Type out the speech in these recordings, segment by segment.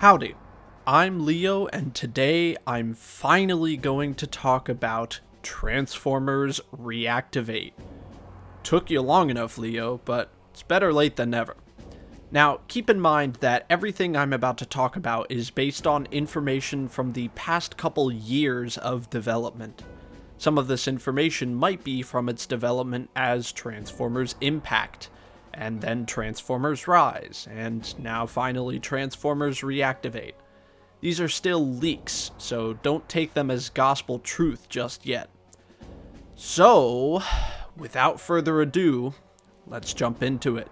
Howdy, I'm Leo, and today I'm finally going to talk about Transformers Reactivate. Took you long enough, Leo, but it's better late than never. Now, keep in mind that everything I'm about to talk about is based on information from the past couple years of development. Some of this information might be from its development as Transformers Impact, and then Transformers Rise, and now finally Transformers Reactivate. These are still leaks, so don't take them as gospel truth just yet. So, without further ado, let's jump into it.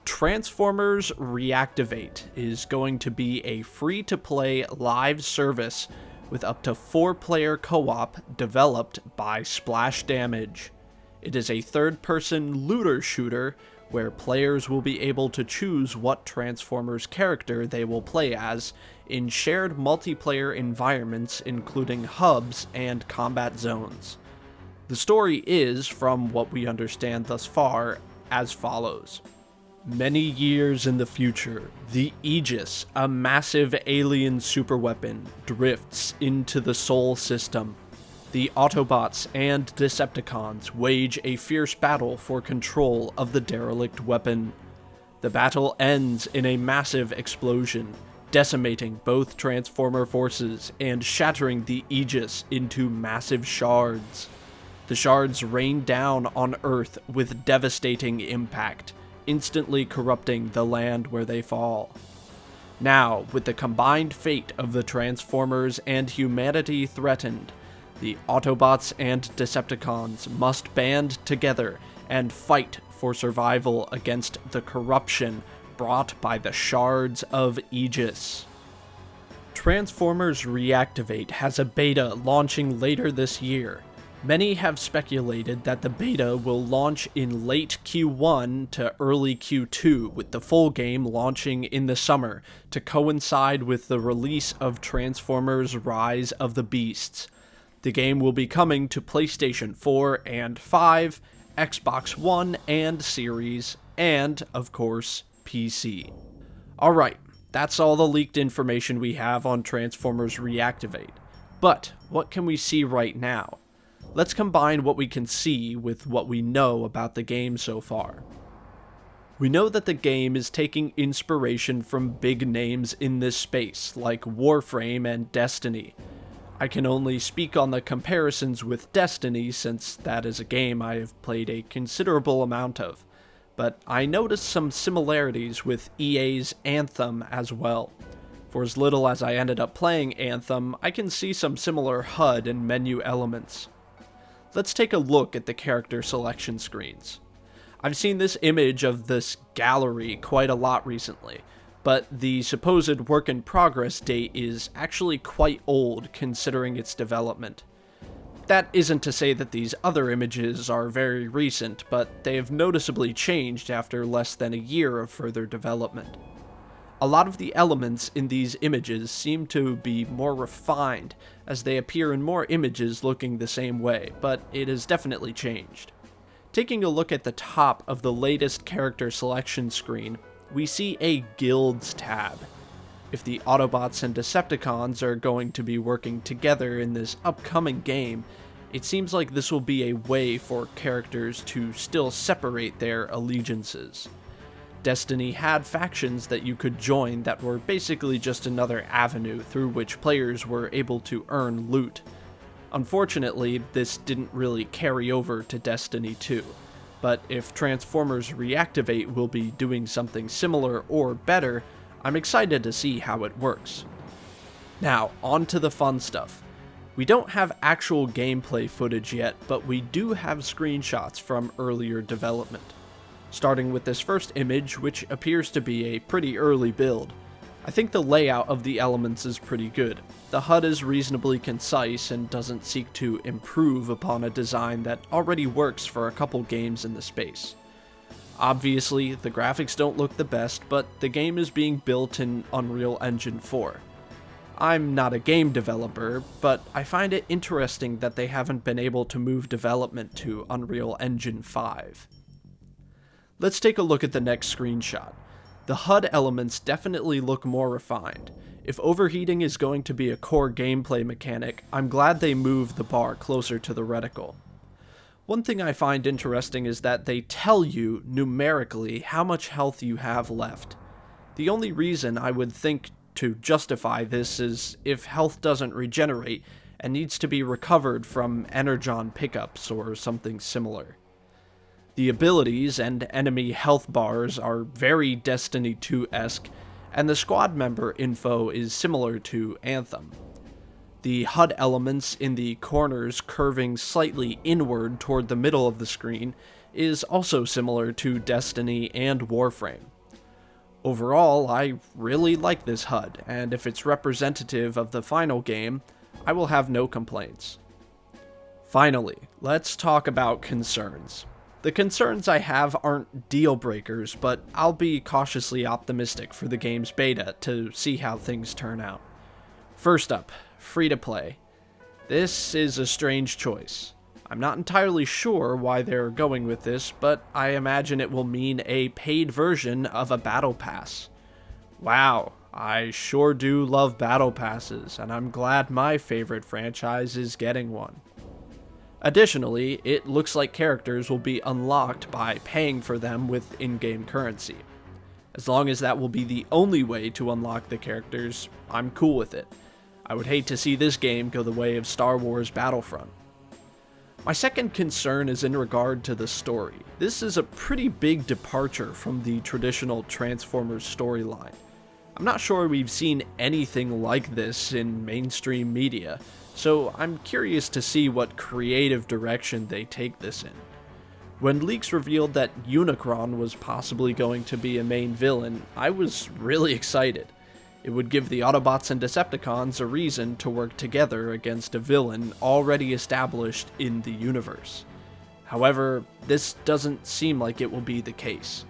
Transformers Reactivate is going to be a free-to-play live service with up to 4-player co-op developed by Splash Damage. It is a third-person looter shooter where players will be able to choose what Transformers character they will play as in shared multiplayer environments including hubs and combat zones. The story is, from what we understand thus far, as follows. Many years in the future, the Aegis, a massive alien superweapon, drifts into the Sol system. The Autobots and Decepticons wage a fierce battle for control of the derelict weapon. The battle ends in a massive explosion, decimating both Transformer forces and shattering the Aegis into massive shards. The shards rain down on Earth with devastating impact, instantly corrupting the land where they fall. Now, with the combined fate of the Transformers and humanity threatened, the Autobots and Decepticons must band together and fight for survival against the corruption brought by the shards of Aegis. Transformers Reactivate has a beta launching later this year. Many have speculated that the beta will launch in late Q1 to early Q2, with the full game launching in the summer to coincide with the release of Transformers Rise of the Beasts. The game will be coming to PlayStation 4 and 5, Xbox One and Series, and, of course, PC. Alright, that's all the leaked information we have on Transformers Reactivate. But, what can we see right now? Let's combine what we can see with what we know about the game so far. We know that the game is taking inspiration from big names in this space, like Warframe and Destiny. I can only speak on the comparisons with Destiny since that is a game I have played a considerable amount of, but I noticed some similarities with EA's Anthem as well. For as little as I ended up playing Anthem, I can see some similar HUD and menu elements. Let's take a look at the character selection screens. I've seen this image of this gallery quite a lot recently, but the supposed work-in-progress date is actually quite old considering its development. That isn't to say that these other images are very recent, but they have noticeably changed after less than a year of further development. A lot of the elements in these images seem to be more refined, as they appear in more images looking the same way, but it has definitely changed. Taking a look at the top of the latest character selection screen, we see a Guilds tab. If the Autobots and Decepticons are going to be working together in this upcoming game, it seems like this will be a way for characters to still separate their allegiances. Destiny had factions that you could join that were basically just another avenue through which players were able to earn loot. Unfortunately, this didn't really carry over to Destiny 2, but if Transformers Reactivate will be doing something similar or better, I'm excited to see how it works. Now, on to the fun stuff. We don't have actual gameplay footage yet, but we do have screenshots from earlier development. Starting with this first image, which appears to be a pretty early build. I think the layout of the elements is pretty good. The HUD is reasonably concise and doesn't seek to improve upon a design that already works for a couple games in the space. Obviously, the graphics don't look the best, but the game is being built in Unreal Engine 4. I'm not a game developer, but I find it interesting that they haven't been able to move development to Unreal Engine 5. Let's take a look at the next screenshot. The HUD elements definitely look more refined. If overheating is going to be a core gameplay mechanic, I'm glad they moved the bar closer to the reticle. One thing I find interesting is that they tell you, numerically, how much health you have left. The only reason I would think to justify this is if health doesn't regenerate and needs to be recovered from energon pickups or something similar. The abilities and enemy health bars are very Destiny 2-esque, and the squad member info is similar to Anthem. The HUD elements in the corners curving slightly inward toward the middle of the screen is also similar to Destiny and Warframe. Overall, I really like this HUD, and if it's representative of the final game, I will have no complaints. Finally, let's talk about concerns. The concerns I have aren't deal breakers, but I'll be cautiously optimistic for the game's beta to see how things turn out. First up, free to play. This is a strange choice. I'm not entirely sure why they're going with this, but I imagine it will mean a paid version of a battle pass. Wow, I sure do love battle passes, and I'm glad my favorite franchise is getting one. Additionally, it looks like characters will be unlocked by paying for them with in-game currency. As long as that will be the only way to unlock the characters, I'm cool with it. I would hate to see this game go the way of Star Wars Battlefront. My second concern is in regard to the story. This is a pretty big departure from the traditional Transformers storyline. I'm not sure we've seen anything like this in mainstream media, so I'm curious to see what creative direction they take this in. When leaks revealed that Unicron was possibly going to be a main villain, I was really excited. It would give the Autobots and Decepticons a reason to work together against a villain already established in the universe. However, this doesn't seem like it will be the case.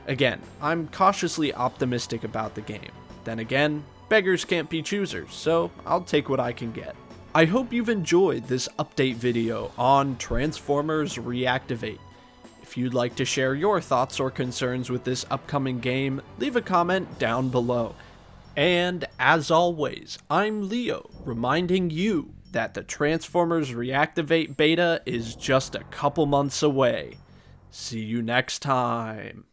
Again, I'm cautiously optimistic about the game. Then again, beggars can't be choosers, so I'll take what I can get. I hope you've enjoyed this update video on Transformers Reactivate. If you'd like to share your thoughts or concerns with this upcoming game, leave a comment down below. And as always, I'm Leo, reminding you that the Transformers Reactivate beta is just a couple months away. See you next time.